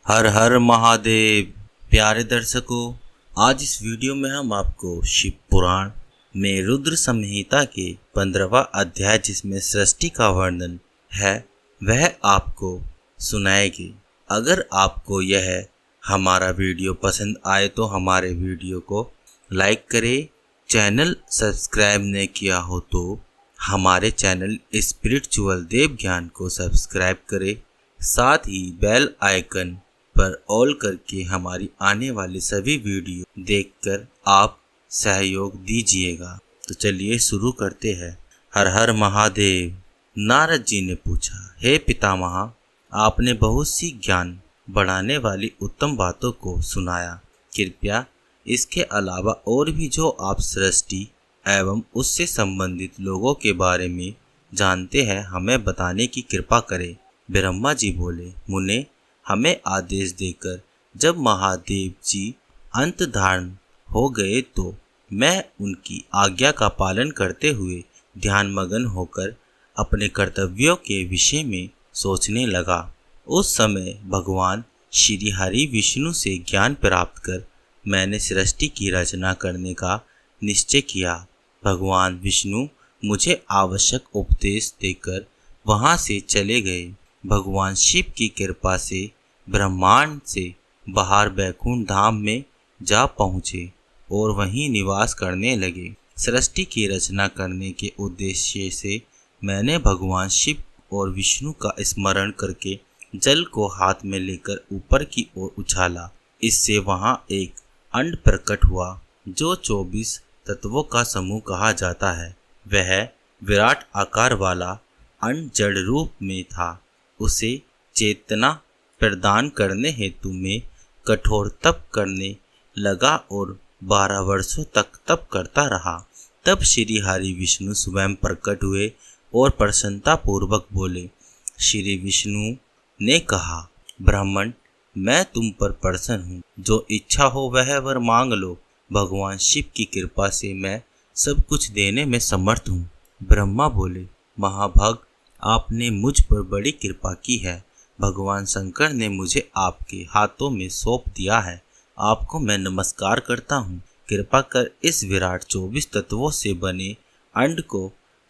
हर हर महादेव। प्यारे दर्शकों, आज इस वीडियो में हम आपको शिव पुराण में रुद्र संहिता के 15वां अध्याय जिसमें सृष्टि का वर्णन है वह आपको सुनाएगी। अगर आपको यह हमारा वीडियो पसंद आए तो हमारे वीडियो को लाइक करें। चैनल सब्सक्राइब नहीं किया हो तो हमारे चैनल स्पिरिचुअल देव ज्ञान को सब्सक्राइब करें। साथ ही बेल आइकन पर ऑल करके हमारी आने वाली सभी वीडियो देखकर आप सहयोग दीजिएगा। तो चलिए शुरू करते हैं। हर हर महादेव। नारद जी ने पूछा, हे पितामह, आपने बहुत सी ज्ञान बढ़ाने वाली उत्तम बातों को सुनाया। कृपया इसके अलावा और भी जो आप सृष्टि एवं उससे संबंधित लोगों के बारे में जानते हैं हमें बताने की कृपा करें। ब्रह्मा जी बोले, मुने, हमें आदेश देकर जब महादेव जी अंत धारण हो गए तो मैं उनकी आज्ञा का पालन करते हुए ध्यानमग्न होकर अपने कर्तव्यों के विषय में सोचने लगा। उस समय भगवान श्री हरि विष्णु से ज्ञान प्राप्त कर मैंने सृष्टि की रचना करने का निश्चय किया। भगवान विष्णु मुझे आवश्यक उपदेश देकर वहाँ से चले गए। भगवान शिव की कृपा से ब्रह्मांड से बाहर बैकुंठ धाम में जा पहुँचे और वहीं निवास करने लगे। सृष्टि की रचना करने के उद्देश्य से मैंने भगवान शिव और विष्णु का स्मरण करके जल को हाथ में लेकर ऊपर की ओर उछाला। इससे वहाँ एक अंड प्रकट हुआ जो 24 तत्वों का समूह कहा जाता है। वह विराट आकार वाला अंड जड़ रूप में था। उसे चेतना प्रदान करने हेतु में कठोर तप करने लगा और 12 वर्षों तक तप करता रहा। तब श्री हरि विष्णु स्वयं प्रकट हुए और प्रसन्नता पूर्वक बोले। श्री विष्णु ने कहा, ब्राह्मण, मैं तुम पर प्रसन्न हूँ। जो इच्छा हो वह वर मांग लो। भगवान शिव की कृपा से मैं सब कुछ देने में समर्थ हूँ। ब्रह्मा बोले, महाभाग, आपने मुझ पर बड़ी कृपा की है। भगवान शंकर ने मुझे आपके हाथों में सौंप दिया है। आपको मैं नमस्कार करता हूँ। कृपा कर इस विराट 24 तत्वों से बने अंड को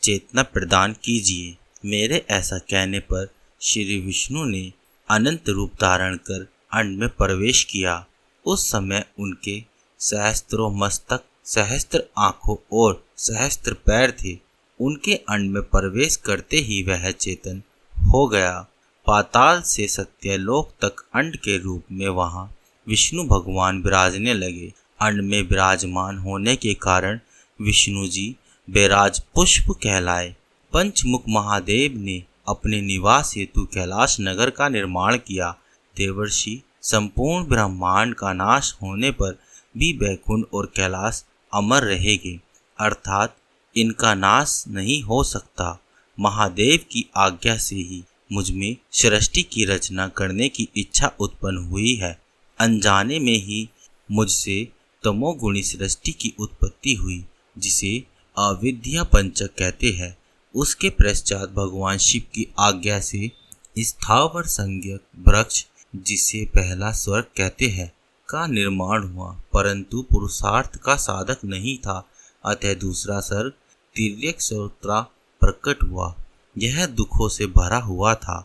चेतना प्रदान कीजिए। मेरे ऐसा कहने पर श्री विष्णु ने अनंत रूप धारण कर अंड में प्रवेश किया। उस समय उनके सहस्त्रों मस्तक, सहस्त्र आंखों और सहस्त्र पैर थे। उनके अंड में प्रवेश करते ही वह चेतन हो गया। पाताल से सत्यलोक तक अंड के रूप में वहां विष्णु भगवान विराजने लगे। अंड में विराजमान होने के कारण विष्णु जी बैराज पुष्प कहलाए। पंचमुख महादेव ने अपने निवास हेतु कैलाश नगर का निर्माण किया। देवर्षि संपूर्ण ब्रह्मांड का नाश होने पर भी बैकुंठ और कैलाश अमर रहेंगे, अर्थात इनका नाश नहीं हो सकता। महादेव की आज्ञा से ही मुझ में सृष्टि की रचना करने की इच्छा उत्पन्न हुई है। अनजाने में ही मुझसे तमोगुणी सृष्टि की उत्पत्ति हुई, जिसे अविद्या पंचक कहते हैं। उसके पश्चात भगवान शिव की आज्ञा से स्थावर संज्ञक वृक्ष, जिसे पहला स्वर्ग कहते हैं, का निर्माण हुआ, परंतु पुरुषार्थ का साधक नहीं था। अतः दूसरा स्वर्ग तिर्यक श्रोत्रा प्रकट हुआ। यह दुखों से भरा हुआ था।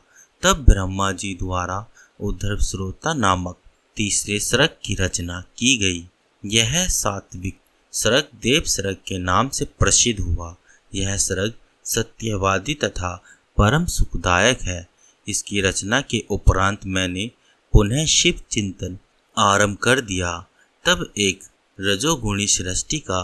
तब ब्रह्मा जी द्वारा उद्धव श्रोता नामक तीसरे स्वर्ग की रचना की गई। यह सात्विक स्वर्ग देव स्वर्ग के नाम से प्रसिद्ध हुआ। यह स्वर्ग सत्यवादी तथा परम सुखदायक है। इसकी रचना के उपरांत मैंने पुनः शिव चिंतन आरंभ कर दिया। तब एक रजोगुणी सृष्टि का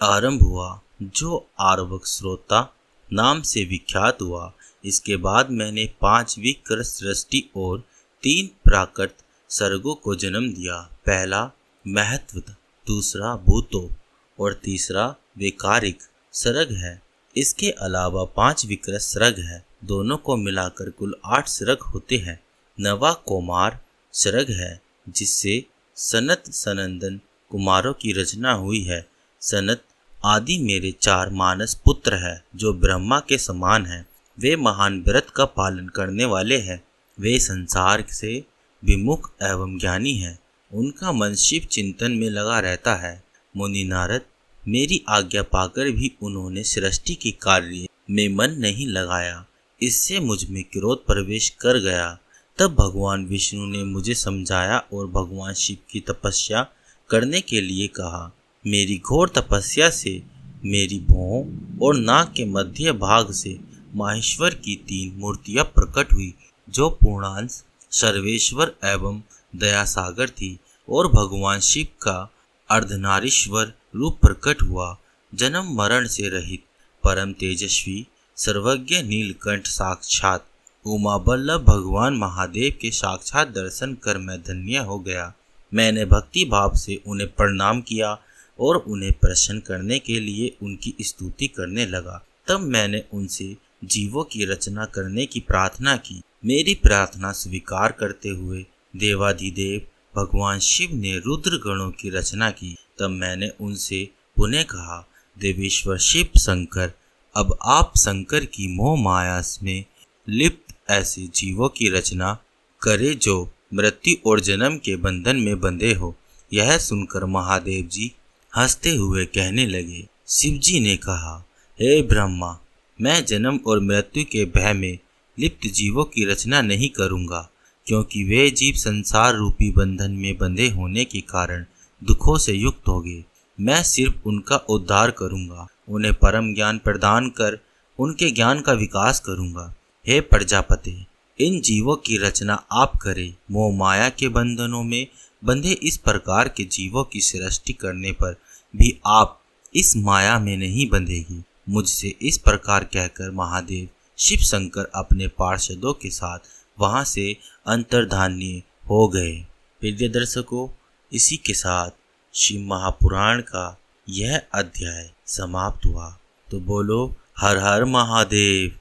आरंभ हुआ जो आर्वक श्रोता नाम से विख्यात हुआ। इसके बाद मैंने 5 विकृत सृष्टि और 3 प्राकृत सर्गों को जन्म दिया। पहला महत्व, दूसरा भूतो और तीसरा वैकारिक सर्ग है। इसके अलावा 5 विकृत सर्ग है। दोनों को मिलाकर कुल 8 सर्ग होते हैं। नवा कुमार सर्ग है जिससे सनत सनंदन कुमारों की रचना हुई है। सनत आदि मेरे 4 मानस पुत्र हैं जो ब्रह्मा के समान हैं। वे महान व्रत का पालन करने वाले हैं। वे संसार से विमुख एवं ज्ञानी हैं। उनका मन शिव चिंतन में लगा रहता है। मुनि नारद, मेरी आज्ञा पाकर भी उन्होंने सृष्टि के कार्य में मन नहीं लगाया। इससे मुझ में क्रोध प्रवेश कर गया। तब भगवान विष्णु ने मुझे समझाया और भगवान शिव की तपस्या करने के लिए कहा। मेरी घोर तपस्या से मेरी भौं और नाक के मध्य भाग से माहेश्वर की 3 मूर्तियां प्रकट हुई, जो पूर्णांश सर्वेश्वर एवं दयासागर थी, और भगवान शिव का अर्धनारीश्वर रूप प्रकट हुआ। जन्म मरण से रहित परम तेजस्वी सर्वज्ञ नीलकंठ साक्षात उमा बल्लभ भगवान महादेव के साक्षात दर्शन कर मैं धन्य हो गया। मैंने भक्ति भाव से उन्हें प्रणाम किया और उन्हें प्रसन्न करने के लिए उनकी स्तुति करने लगा। तब मैंने उनसे जीवों की रचना करने की प्रार्थना की। मेरी प्रार्थना स्वीकार करते हुए देवाधिदेव भगवान शिव ने रुद्र गणों की रचना की। तब मैंने उनसे पुनः कहा, देवेश्वर शिव शंकर, अब आप शंकर की मोह माया में लिप्त ऐसे जीवों की रचना करे जो मृत्यु और जन्म के बंधन में बंधे हो। यह सुनकर महादेव जी हंसते हुए कहने लगे। शिव जी ने कहा, हे ब्रह्मा, मैं जन्म और मृत्यु के भय में लिप्त जीवों की रचना नहीं करूंगा, क्योंकि वे जीव संसार रूपी बंधन में बंधे होने के कारण दुखों से युक्त होंगे। मैं सिर्फ उनका उद्धार करूंगा, उन्हें परम ज्ञान प्रदान कर उनके ज्ञान का विकास करूंगा। हे प्रजापति, इन जीवों की रचना आप करें। मोह माया के बंधनों में बंधे इस प्रकार के जीवों की सृष्टि करने पर भी आप इस माया में नहीं बंधेगी। मुझसे इस प्रकार कहकर महादेव शिव शंकर अपने पार्षदों के साथ वहां से अंतर्धानी हो गए। प्रिय दर्शकों, इसी के साथ शिव महापुराण का यह अध्याय समाप्त हुआ। तो बोलो हर हर महादेव।